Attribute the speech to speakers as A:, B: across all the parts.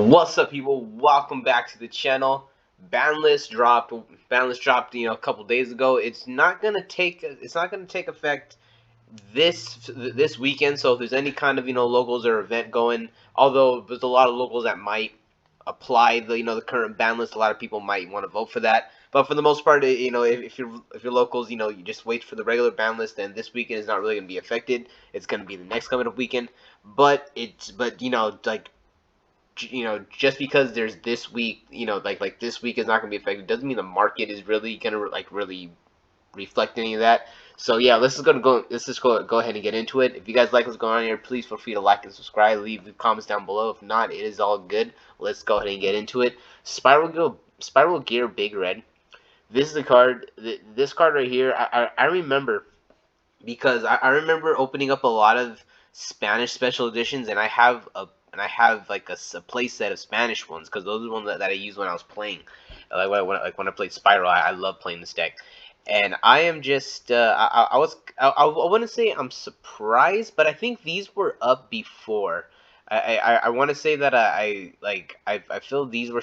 A: What's up, people? Welcome back to the channel. Ban list dropped. Ban list dropped, a couple days ago. It's not gonna take effect this weekend. So if there's any kind of locals or event going, although there's a lot of locals that might apply the current ban list, a lot of people might want to vote for that. But for the most part, if you're locals, you just wait for the regular ban list. And this weekend is not really gonna be affected. It's gonna be the next coming up weekend. But like just because there's this week, like this week is not going to be affected, doesn't mean the market is really going to really reflect any of that. So yeah, let's just go ahead and get into it. If you guys like what's going on here, please feel free to like and subscribe. Leave the comments down below. If not, it is all good. Let's go ahead and get into it. Spiral Gear Big Red. This is the card. This card right here, I remember because I remember opening up a lot of Spanish special editions, and I have like a play set of Spanish ones because those are the ones that I used when I was playing. Like when I played Spiral, I love playing this deck, and I am just I wouldn't say I'm surprised, but I think these were up before. I want to say that I feel these were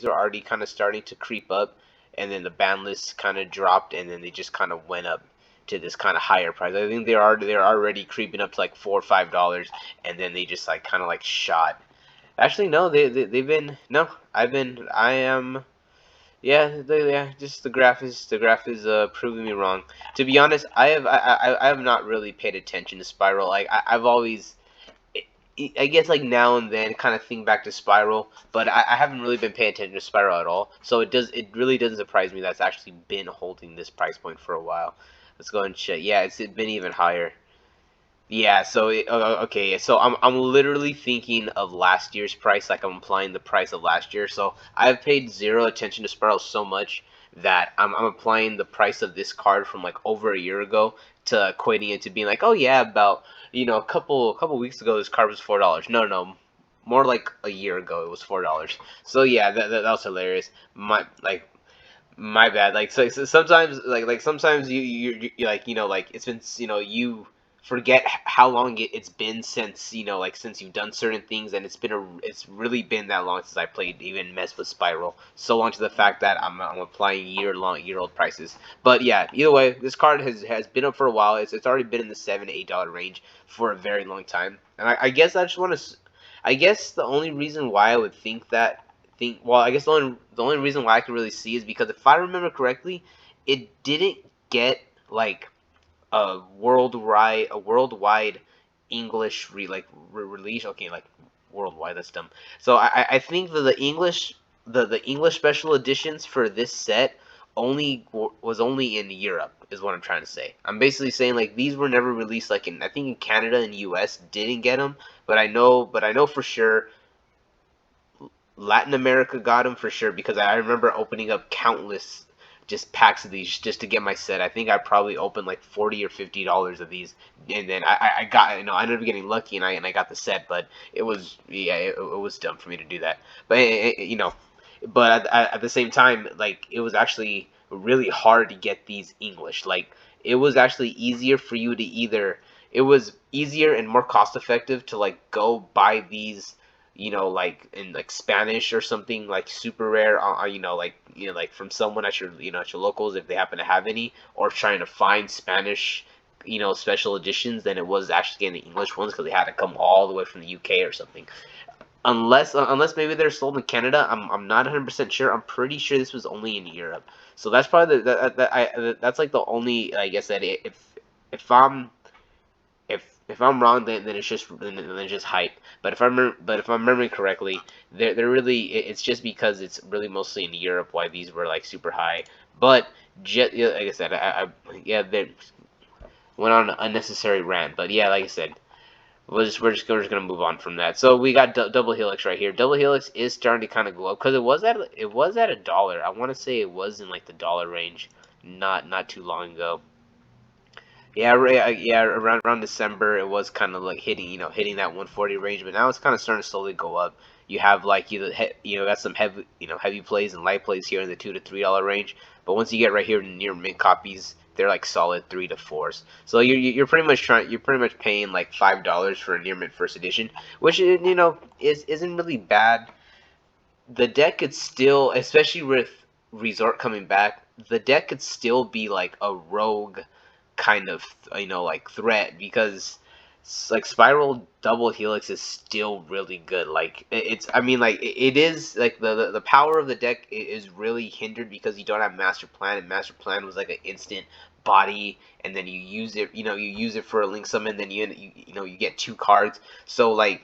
A: already kind of starting to creep up, and then the ban list kind of dropped, and then they just kind of went up to this kind of higher price. I think they're already creeping up to like $4 or $5, and then they just like kind of like shot. Actually, no, they've been no. I am. Yeah, just the graph is proving me wrong. To be honest, I have not really paid attention to Spiral. Like I've always, I guess like now and then kind of think back to Spiral, but I haven't really been paying attention to Spiral at all. So it really doesn't surprise me that's actually been holding this price point for a while. Let's go and check. Yeah, it's been even higher. Yeah, so okay, so I'm literally thinking of last year's price, like I'm applying the price of last year. So I've paid zero attention to Spiral so much that I'm applying the price of this card from like over a year ago to equating it to being like, oh yeah, about a couple weeks ago this card was $4. No, more like a year ago it was $4. So yeah, that was hilarious. My bad. So sometimes sometimes you like like it's been you forget how long it's been since since you've done certain things, and it's really been that long since I played even mess with Spiral. So long to the fact that I'm applying year old prices. But yeah, either way, this card has been up for a while. It's already been in the $7 to $8 range for a very long time, and I guess I just want to. I guess the only reason why I would think well, I guess the only reason why I can really see is because if I remember correctly, it didn't get like a worldwide English release. Okay, like worldwide, that's dumb. So I think that the English special editions for this set was only in Europe is what I'm trying to say. I'm basically saying like these were never released like I think in Canada and US didn't get them, but I know for sure Latin America got them for sure because I remember opening up countless just packs of these just to get my set. I think I probably opened like $40 or $50 of these, and then I got I ended up getting lucky and I got the set, but it was dumb for me to do that. But but at the same time, like it was actually really hard to get these English. Like it was actually easier for you to either it was easier and more cost effective to like go buy these like in like Spanish or something like super rare, like from someone at your locals if they happen to have any, or trying to find Spanish, special editions than it was actually getting the English ones because they had to come all the way from the UK or something. Unless maybe they're sold in Canada, I'm not 100% sure. I'm pretty sure this was only in Europe. So that's probably that's like the only I guess that if I'm if I'm wrong, then it's just hype. But if I'm remembering correctly, they're really it's just because it's really mostly in Europe why these were like super high. But just like I said, yeah, they went on an unnecessary rant. But yeah, like I said, we're just gonna move on from that. So we got double helix right here. Double helix is starting to kind of go up because it was at $1. I want to say it was in like the dollar range, not too long ago. Yeah, around December it was kind of like hitting that 140 range, but now it's kind of starting to slowly go up. You have like got some heavy plays and light plays here in the $2 to $3 range, but once you get right here near mint copies, they're like solid 3 to 4s. So you're pretty much paying like $5 for a near mint first edition, which isn't really bad. the deck could still, especially with Resort coming back, the deck could still be like a rogue kind of like threat because like Spiral Double Helix is still really good. Like it's I mean like it is like the power of the deck is really hindered because you don't have Master Plan, and Master Plan was like an instant body, and then you use it, you use it for a link summon, then you get two cards. So that,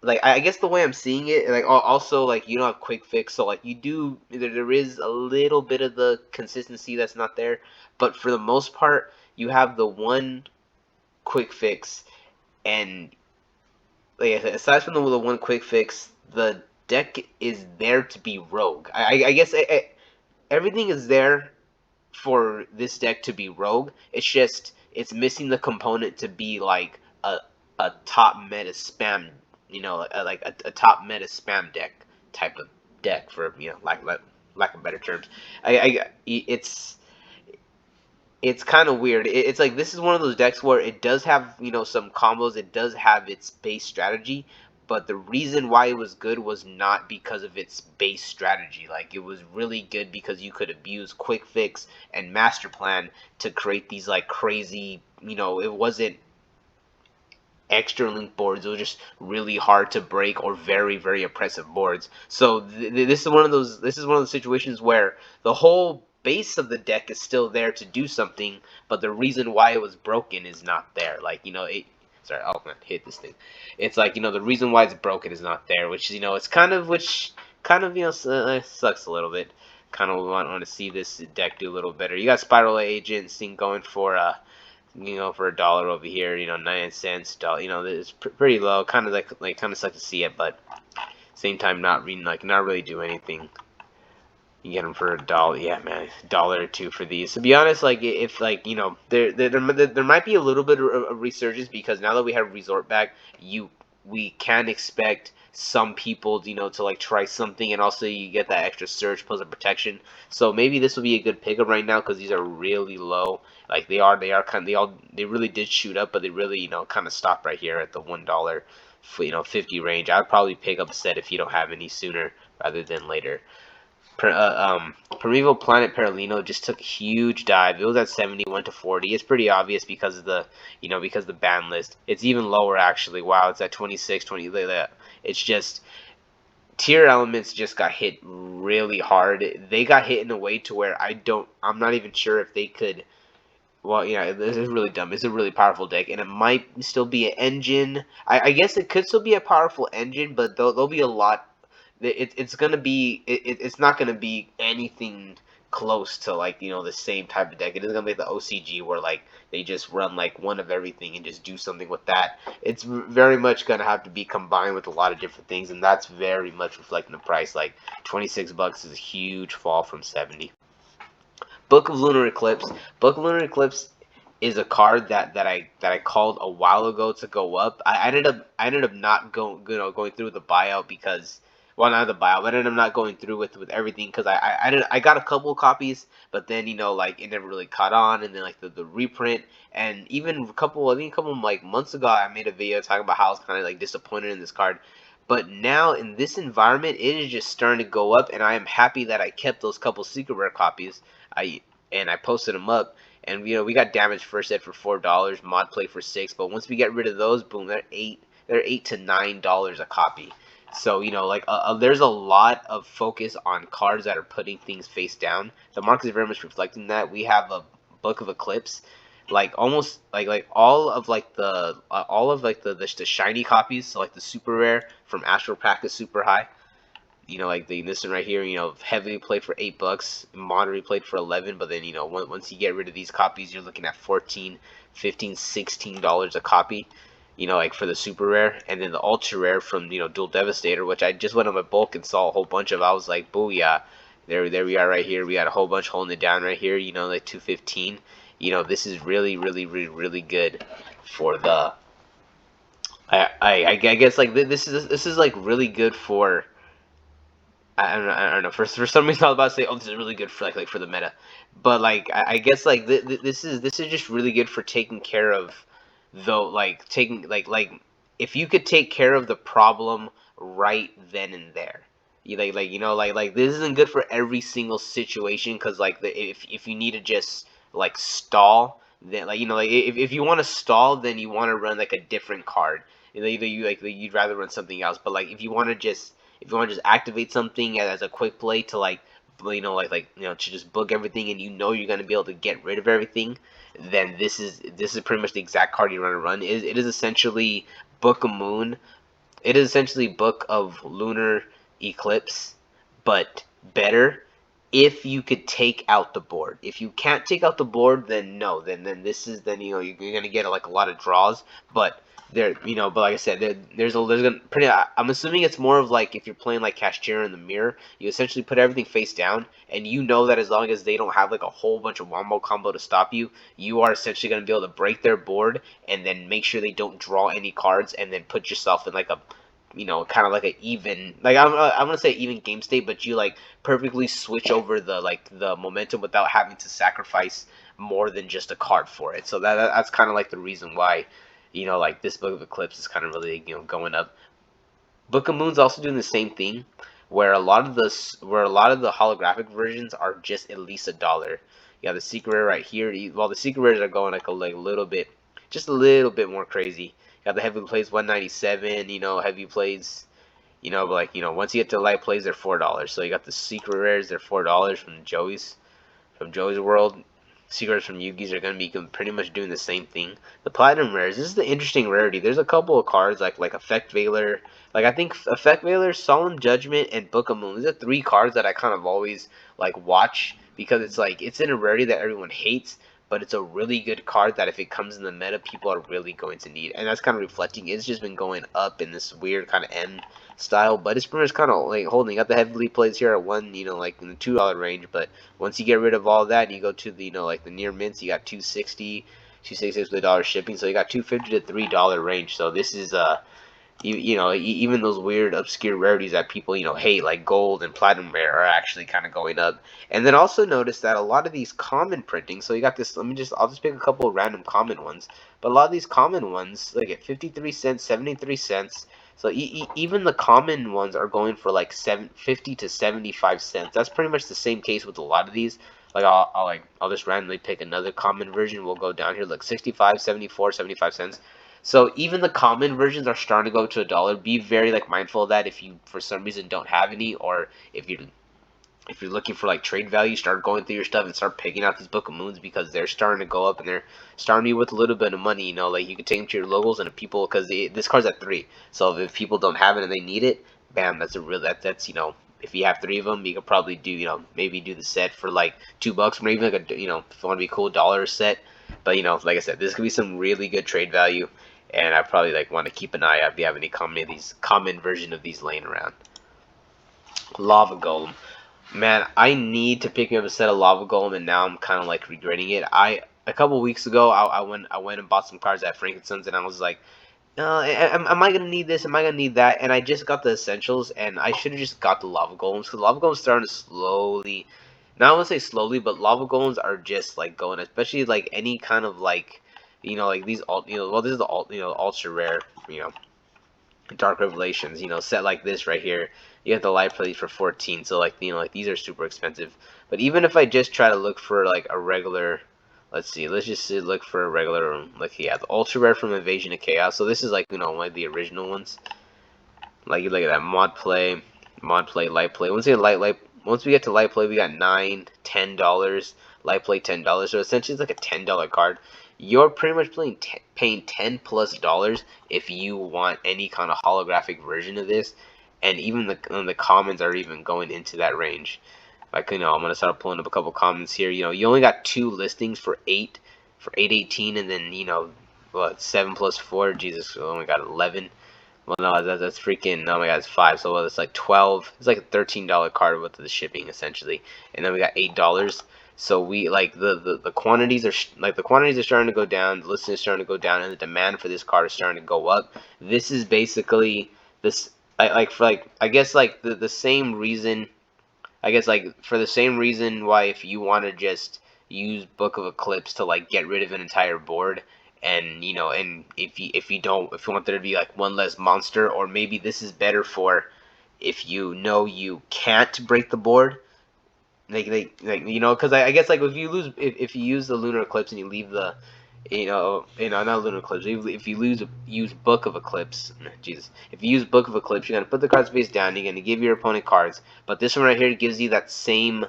A: like I guess the way I'm seeing it, like also like you don't have quick fix, so like you do there is a little bit of the consistency that's not there, but for the most part you have the one quick fix, and like aside from the one quick fix, the deck is there to be rogue. I guess everything is there for this deck to be rogue. It's just it's missing the component to be like a top meta spam, like a top meta spam deck type of deck for lack of better terms. It's kind of weird. It's like this is one of those decks where it does have some combos. It does have its base strategy, but the reason why it was good was not because of its base strategy. Like it was really good because you could abuse Quick Fix and Master Plan to create these like crazy. It wasn't extra link boards. It was just really hard to break or very very oppressive boards. So this is one of those. This is one of the situations where the whole base of the deck is still there to do something, but the reason why it was broken is not there. Like it. Sorry, oh man, hit this thing. It's like the reason why it's broken is not there, which it's kind of sucks a little bit. Kind of want to see this deck do a little better. You got Spiral Agent thing going for for $1 over here, 9 cents, dollar, it's pretty low. Kind of kind of sucks to see it, but same time not really do anything. You get them for $1, yeah, man, $1 or $2 for these. To be honest, like if there might be a little bit of resurgence because now that we have Resort back, we can expect some people to like try something, and also you get that extra surge plus a protection. So maybe this will be a good pickup right now because these are really low. Like they really did shoot up, but they really kind of stopped right here at the $1 50 range. I'd probably pick up a set if you don't have any sooner rather than later. Primeval Planet Perlino just took a huge dive. It was at 71 to 40. It's pretty obvious because of the because the ban list. It's even lower actually. Wow, it's at 26, 20. It's just tier elements just got hit really hard. They got hit in a way to where I'm not even sure if they could. Well, yeah, this is really dumb. It's a really powerful deck, and it might still be an engine. I guess it could still be a powerful engine, but there'll be a lot. It's gonna be it's not gonna be anything close to like the same type of deck. It isn't gonna be the OCG where like they just run like one of everything and just do something with that. It's very much gonna have to be combined with a lot of different things, and that's very much reflecting the price. Like $26 is a huge fall from 70. Book of Lunar Eclipse. Book of Lunar Eclipse is a card that I called a while ago to go up. I ended up not going through with the buyout because, well, not the buyout, but I ended up not going through with everything because I got a couple of copies, but then like it never really caught on, and then like the reprint, and even I think a couple like months ago I made a video talking about how I was kind of like disappointed in this card. But now in this environment, it is just starting to go up, and I am happy that I kept those couple secret rare copies. I posted them up, and we got damage first set for $4, mod play for $6. But once we get rid of those, boom, they're $8 to $9 a copy. So like there's a lot of focus on cards that are putting things face down. The market is very much reflecting that. We have a Book of Eclipse, like almost like all of the shiny copies, so like the super rare from Astral Practice Super High. Like this one right here, heavily played for $8, moderately played for 11, but then once you get rid of these copies, you're looking at 14, 15, $16 a copy. Like for the super rare, and then the ultra rare from Dual Devastator, which I just went on my bulk and saw a whole bunch of. I was like, booyah! There we are right here. We got a whole bunch holding it down right here. Like 215. This is really, really, really, really good for the. I guess like this is like really good for. I don't know. For some reason, I was about to say, "Oh, this is really good for like for the meta," but like I guess like this is just really good for taking care of, though, like taking like if you could take care of the problem right then and there. You like you know like this isn't good for every single situation, because like if you need to just like stall, then like like if you want to stall, then you want to run like a different card. Either you like you'd rather run something else, but like if you want to just activate something as a quick play to like to just book everything, and you're gonna be able to get rid of everything, then this is pretty much the exact card you want to run. It is essentially Book of Moon. It is essentially Book of Lunar Eclipse, but better if you could take out the board. If you can't take out the board, then no, then this is then you're gonna get like a lot of draws. But but like I said, there's gonna pretty. I'm assuming it's more of like if you're playing like Cashier in the Mirror, you essentially put everything face down, and you know that as long as they don't have like a whole bunch of wombo combo to stop you, you are essentially gonna be able to break their board and then make sure they don't draw any cards, and then put yourself in like a kind of like a even, like I'm gonna say even game state, but you like perfectly switch over the momentum without having to sacrifice more than just a card for it. So that's kind of like the reason why like this Book of Eclipse is kind of really going up. Book of Moon's also doing the same thing, where a lot of the holographic versions are just at least $1. You got the secret rare right here. Well, the secret rares are going like a little bit, just a little bit more crazy. You got the heavy plays 197. Heavy plays. But like once you get to light plays, they're $4. So you got the secret rares, they're $4 from Joey's World. Secrets from Yugi's are going to be pretty much doing the same thing. The platinum rares, this is the interesting rarity. There's a couple of cards like Effect Veiler. Like I think Effect Veiler, Solemn Judgment, and Book of Moon. These are 3 cards that I kind of always like watch, because it's in a rarity that everyone hates, but it's a really good card that if it comes in the meta, people are really going to need. And that's kind of reflecting. It's just been going up in this weird kind of M style, but it's pretty much kind of like holding. You got the heavily plays here at one, like in the $2 range, but once you get rid of all that and you go to the like the near mints, you got 260 with the dollar shipping, so you got 250 to $3 range. So this is even those weird obscure rarities that people hate, like gold and platinum rare, are actually kind of going up. And then also notice that a lot of these common printing, so you got this, I'll just pick a couple of random common ones, but a lot of these common ones, like at 53 cents, 73 cents. So even the common ones are going for like 50 to 75 cents. That's pretty much the same case with a lot of these. Like I'll just randomly pick another common version. We'll go down here, like 65, 74, 75 cents. So even the common versions are starting to go to $1. Be very like mindful of that if you for some reason don't have any, or if you're looking for like trade value, start going through your stuff and start picking out these Book of Moons, because they're starting to go up and they're starting you with a little bit of money. Like you can take them to your locals, and if people, because this card's at 3, so if people don't have it and they need it, bam, that's a real that's if you have 3 of them, you could probably do maybe do the set for like $2, or even like a if you want to be cool, $1 set. But like I said, this could be some really good trade value, and I probably like want to keep an eye out if you have any common version of these laying around. Lava Golem. Man, I need to pick up a set of Lava Golem, and now I'm kind of like regretting it. A couple weeks ago, I went and bought some cards at Frankenstein's, and I was like, am I gonna need this? Am I gonna need that? And I just got the essentials, and I should have just got the Lava Golems, because Lava Golems starting to slowly, not I want to say slowly, but Lava Golems are just like going, especially like any kind of like, like these well, this is the ultra rare, Dark Revelations, set like this right here. You get the light plate for 14, so like like these are super expensive. But even if I just try to look for like a regular, let's just look for a regular, like the ultra rare from Invasion of Chaos. So this is like one of the original ones. Like you look at that mod play, light play. Once we get to light play, we got $9, $10, light play $10. So essentially, it's like a $10 card. You're pretty much paying $10+ if you want any kind of holographic version of this, and even the commons are even going into that range. Like I'm gonna start pulling up a couple commons here. You only got 2 listings for 818, and then what 7 plus 4? Jesus, we only got 11. Well, no, that's freaking, oh my god, it's 5, so it's like 12, it's like a $13 card with the shipping, essentially, and then we got $8, so we, like, the quantities are, the quantities are starting to go down, the listing is starting to go down, and the demand for this card is starting to go up. This is basically, I guess, like, the same reason, for the same reason why if you want to just use Book of Eclipse to, like, get rid of an entire board, and and if you want there to be like one less monster, or maybe this is better for if you can't break the board, like because I guess like if you use the lunar eclipse and you leave the not lunar eclipse, if you use Book of Eclipse, Jesus, if you use Book of Eclipse, you're gonna put the cards face down, you're gonna give your opponent cards, but this one right here gives you that same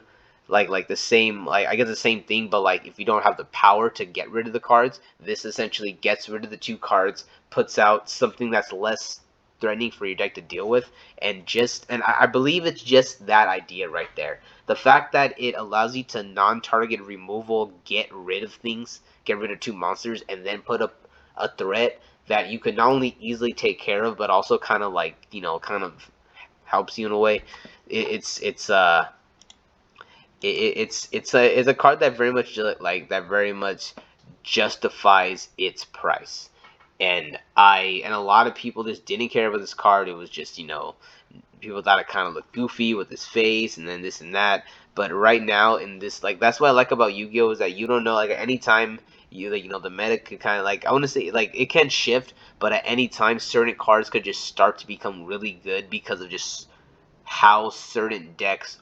A: like the same, like I guess the same thing, but like if you don't have the power to get rid of the cards, this essentially gets rid of the two cards, puts out something that's less threatening for your deck to deal with, and I believe it's just that idea right there. The fact that it allows you to non-target removal, get rid of things, get rid of two monsters, and then put up a threat that you can not only easily take care of, but also kind of like kind of helps you in a way. It's it's a card that very much very much justifies its price, and a lot of people just didn't care about this card. It was just people thought it kind of looked goofy with his face and then this and that. But right now in this, like, that's what I like about Yu-Gi-Oh is that you don't know, like, at any time the meta could kind of, like, I want to say, like, it can shift, but at any time certain cards could just start to become really good because of just how certain decks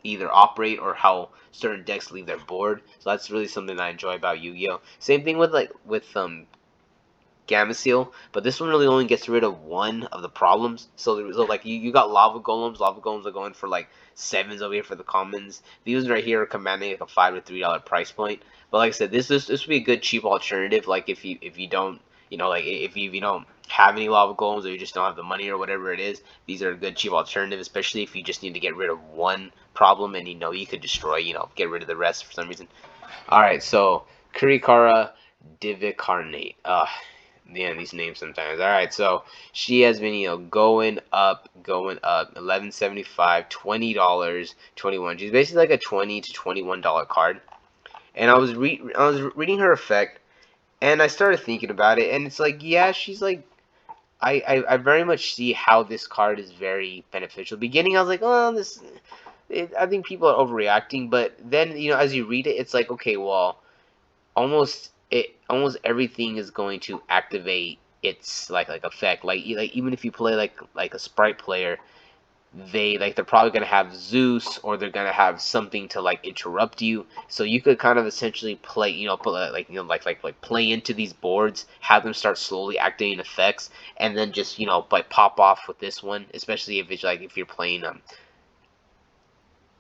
A: either operate or how certain decks leave their board. So that's really something I enjoy about Yu-Gi-Oh. Same thing with Gamma Seal, but this one really only gets rid of one of the problems. So like you got Lava Golems. Lava Golems are going for like sevens over here for the commons. These right here are commanding like a $5 to $3 price point. But like I said, this would be a good cheap alternative. Like if you don't like if you don't have any Lava Golems, or you just don't have the money or whatever it is, these are a good cheap alternative, especially if you just need to get rid of one problem and you could destroy get rid of the rest for some reason. All right, so Kurikara Divicarnate. Yeah, these names sometimes. All right, so she has been going up, 11.75, $20, 21. She's basically like a $20 to $21 card. And I was reading her effect, and I started thinking about it, and it's like, yeah, she's like, I very much see how this card is very beneficial. Beginning, I was like, oh, I think people are overreacting, but then as you read it, it's like, okay, well, almost everything is going to activate its like effect. Like even if you play like a sprite player, they're probably gonna have Zeus, or they're gonna have something to like interrupt you. So you could kind of essentially play, put like play into these boards, have them start slowly activating effects, and then just like pop off with this one. Especially if it's like if you're playing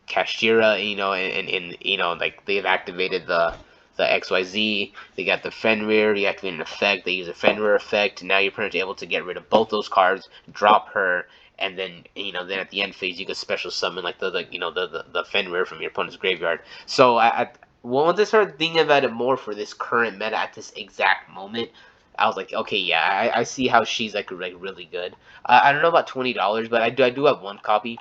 A: Kashira, and like they've activated the XYZ, they got the Fenrir, you activate an effect, they use a Fenrir effect, and now you're pretty much able to get rid of both those cards, drop her, and then then at the end phase you can special summon like the Fenrir from your opponent's graveyard. So once I started thinking about it more for this current meta at this exact moment, I was like, okay, yeah, I see how she's like really good. I don't know about $20, but I do have one copy.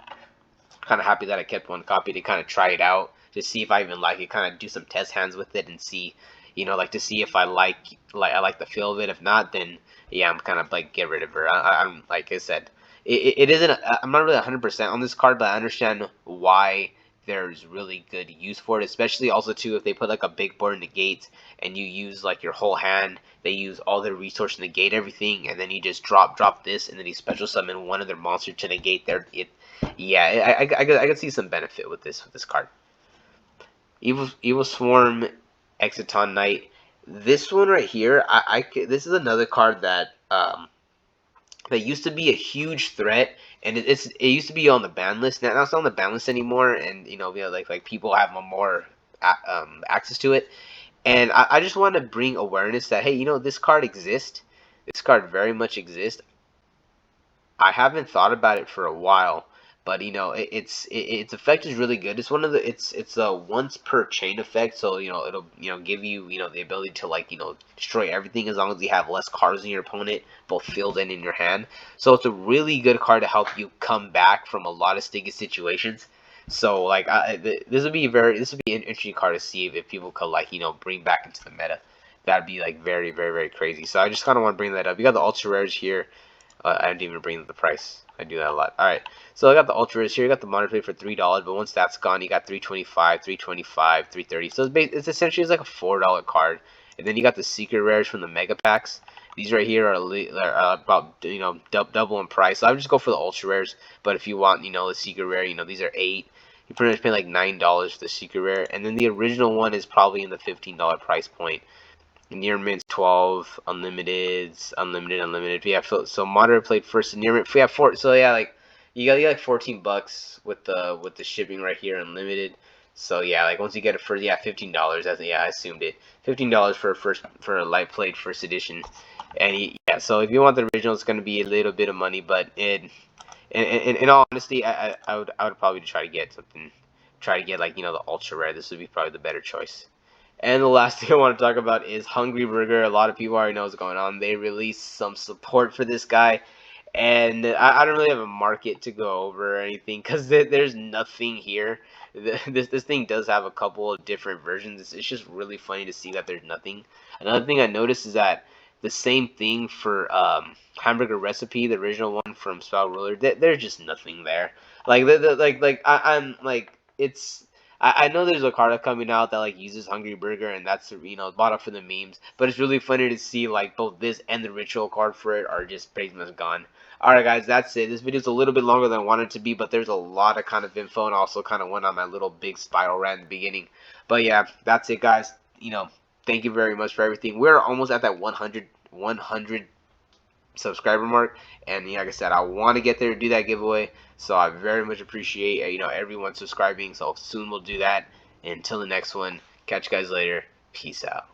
A: Kind of happy that I kept one copy to kind of try it out, to see if I even like it, kind of do some test hands with it and see, like to see if I like the feel of it. If not, then yeah, I'm kind of like get rid of her. I'm like I said, it isn't. I'm not really 100% on this card, but I understand why there's really good use for it, especially also too if they put like a big board negate and you use like your whole hand, they use all their resource to negate everything, and then you just drop this, and then you special summon one of their monster to negate their it. Yeah, I could see some benefit with this card. Evil Swarm, Exiton Knight. This one right here, this is another card that that used to be a huge threat, and it used to be on the ban list. Now it's not on the ban list anymore, and like people have more access to it. And I just want to bring awareness that, hey, this card exists. This card very much exists. I haven't thought about it for a while, but its effect is really good. It's one of the it's a once per chain effect, so it'll give you the ability to like destroy everything as long as you have less cards in your opponent, both field and in your hand. So it's a really good card to help you come back from a lot of sticky situations. So like this would be an interesting card to see if people could like bring back into the meta. That'd be like very very very crazy. So I just kind of want to bring that up. You got the ultra rares here. I didn't even bring up the price. I do that a lot. Alright, so I got the Ultra Rares here. You got the Modern Play for $3, but once that's gone, you got $3.25, $3.25, $3.30. So it's essentially like a $4 card. And then you got the secret rares from the mega packs. These right here are about double in price. So I would just go for the ultra rares. But if you want the secret rare, these are 8. You pretty much pay like $9 for the secret rare, and then the original one is probably in the $15 price point. Near mint 12, unlimited. Yeah, so moderate played first and near mint. Yeah, four. So yeah, like you got like $14 with the shipping right here, unlimited. So yeah, like once you get it for $15. Yeah, I assumed it. $15 for a light plate first edition, and yeah. So if you want the original, it's gonna be a little bit of money, but in all honesty, I would probably try to get something, try to get like the ultra rare. This would be probably the better choice. And the last thing I want to talk about is Hungry Burger. A lot of people already know what's going on. They released some support for this guy, and I don't really have a market to go over or anything because there's nothing here. This thing does have a couple of different versions. It's just really funny to see that there's nothing. Another thing I noticed is that the same thing for Hamburger Recipe, the original one from Spout Ruler. There's just nothing there. Like I'm like it's. I know there's a card coming out that like uses Hungry Burger, and that's bought up for the memes. But it's really funny to see like both this and the ritual card for it are just pretty much gone. Alright guys, that's it. This video's a little bit longer than I wanted it to be, but there's a lot of kind of info, and also kind of went on my little big spiral rant in the beginning. But yeah, that's it guys. Thank you very much for everything. We're almost at that 100 subscriber mark, and like I said, I want to get there to do that giveaway, so I very much appreciate everyone subscribing. So soon we'll do that. Until the next one, catch you guys later. Peace out.